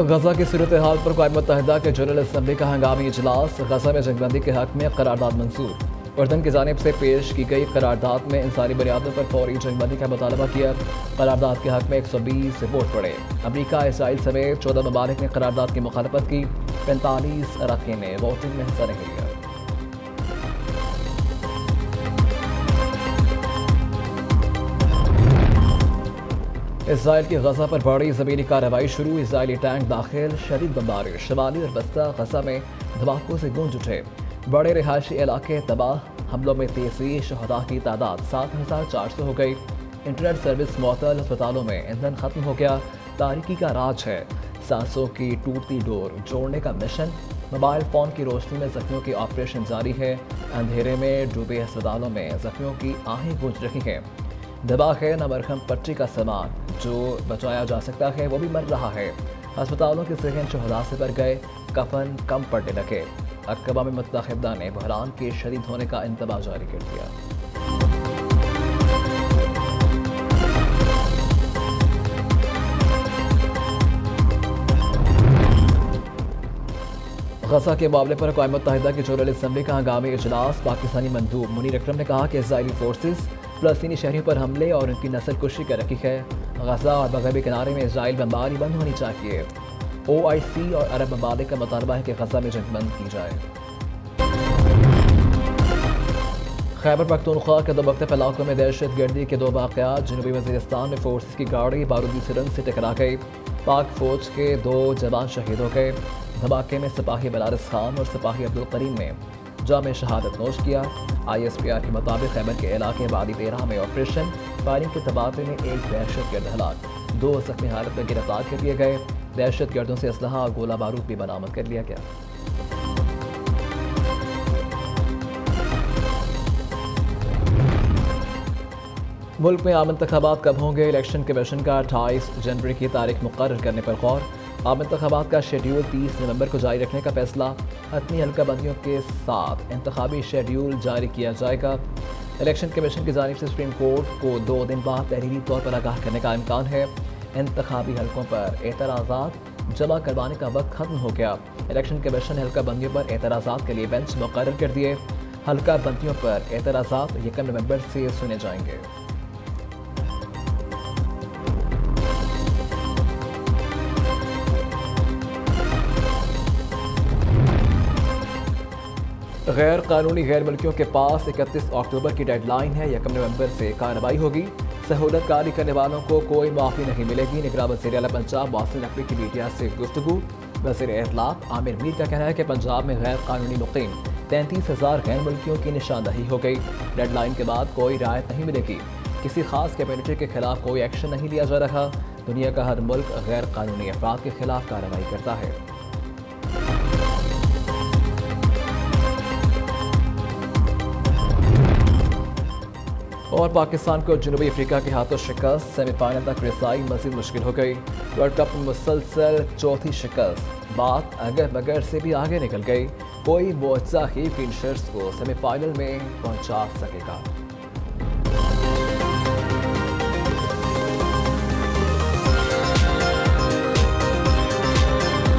غزہ کی صورتحال پر اقوام متحدہ کے جنرل اسمبلی کا ہنگامی اجلاس، غزہ میں جنگ بندی کے حق میں قرارداد منظور۔ اردن کی جانب سے پیش کی گئی قرارداد میں انسانی بنیادوں پر فوری جنگ بندی کا مطالبہ کیا۔ قرارداد کے حق میں 120 ووٹ پڑے۔ امریکہ، اسرائیل سمیت 14 ممالک نے قرارداد کی مخالفت کی، 45 اراکین نے ووٹنگ میں حصہ نہیں لیا۔ اسرائیل کی غزہ پر بڑی زمینی کارروائی شروع، اسرائیلی ٹینک داخل، شدید بمباری، شمالی اور وسطی غزہ میں دھماکوں سے گونج اٹھے، بڑے رہائشی علاقے تباہ، حملوں میں تیزی، شہداء کی تعداد 7400 ہو گئی، انٹرنیٹ سروس معطل، ہسپتالوں میں ایندھن ختم ہو گیا، تاریکی کا راج ہے، سانسوں کی ٹوٹتی ڈور جوڑنے کا مشن، موبائل فون کی روشنی میں زخمیوں کی آپریشن جاری ہے، اندھیرے میں ڈوبے ہسپتالوں میں زخمیوں کی آہیں گونج رہی ہیں، دباغ ہے نہ مرہم پٹی کا سامان، جو بچایا جا سکتا ہے وہ بھی مر رہا ہے، ہسپتالوں کے ذہن شہداء سے بھر گئے، کفن کم پڑنے لگے، اقوام متحدہ نے بحران کے شدید ہونے کا انتباہ جاری کر دیا۔ غزہ کے معاملے پر اقوام متحدہ کی جنرل اسمبلی کا ہنگامی اجلاس، پاکستانی مندوب منیر اکرم نے کہا کہ اسرائیلی فورسز فلسطینی شہریوں پر حملے اور ان کی نسل کشی کر رکھی ہے، غزہ اور مغربی کنارے میں اسرائیل بمباری بند ہونی چاہیے۔ OIC اور عرب ممالک کا مطالبہ ہے کہ غزہ میں جنگ بند کی جائے۔ خیبر پختونخوا کے 2 مختلف علاقوں میں دہشت گردی کے 2 واقعات، جنوبی وزیرستان میں فورسز کی گاڑی بارودی سرنگ سے ٹکرا گئی، پاک فوج کے 2 جوان شہید ہو گئے، دھماکے میں سپاہی بلارس خان اور سپاہی عبدالکریم نے جام شہادت نوش کیا۔ ISPR کے مطابق خیبر کے علاقے وادی 13 میں آپریشن فائرنگ کے تبادلے میں 1 دہشت گرد ہلاک، 2 زخمی حالت میں گرفتار کر لیے گئے، دہشت گردوں سے اسلحہ اور گولہ بارود بھی برآمد کر لیا گیا۔ ملک میں عام انتخابات کب ہوں گے؟ الیکشن کمیشن کا 28 جنوری کی تاریخ مقرر کرنے پر غور، عام انتخابات کا شیڈیول 30 نومبر کو جاری رکھنے کا فیصلہ، حتمی حلقہ بندیوں کے ساتھ انتخابی شیڈیول جاری کیا جائے گا۔ الیکشن کمیشن کی جانب سے سپریم کورٹ کو 2 دن بعد تحریری طور پر آگاہ کرنے کا امکان ہے۔ انتخابی حلقوں پر اعتراضات جمع کروانے کا وقت ختم ہو گیا، الیکشن کمیشن حلقہ بندیوں پر اعتراضات کے لیے بینچ مقرر کر دیے، حلقہ بندیوں پر اعتراضات 1 نومبر سے سنے جائیں گے۔ غیر قانونی غیر ملکیوں کے پاس 31 اکتوبر کی ڈیڈ لائن ہے، 1 نومبر سے کارروائی ہوگی، سہولت کاری کرنے والوں کو کوئی معافی نہیں ملے گی۔ نگراں وزیر اعلیٰ پنجاب محسن نقوی کی میڈیا سے گفتگو، وزیر اطلاعات عامر میر کا کہنا ہے کہ پنجاب میں غیر قانونی مقیم 33,000 غیر ملکیوں کی نشاندہی ہو گئی، ڈیڈ لائن کے بعد کوئی رعایت نہیں ملے گی، کسی خاص کمیونٹی کے خلاف کوئی ایکشن نہیں لیا جا رہا، دنیا کا ہر ملک غیر قانونی افراد کے خلاف کارروائی کرتا ہے۔ اور پاکستان کو جنوبی افریقہ کے ہاتھوں شکست، سیمی فائنل تک رسائی مزید مشکل ہو گئی، ورلڈ کپ میں مسلسل 4تھی شکست، بات اگر مگر سے بھی آگے نکل گئی، کوئی معجزہ ہی فنشرز کو سیمی فائنل میں پہنچا سکے گا۔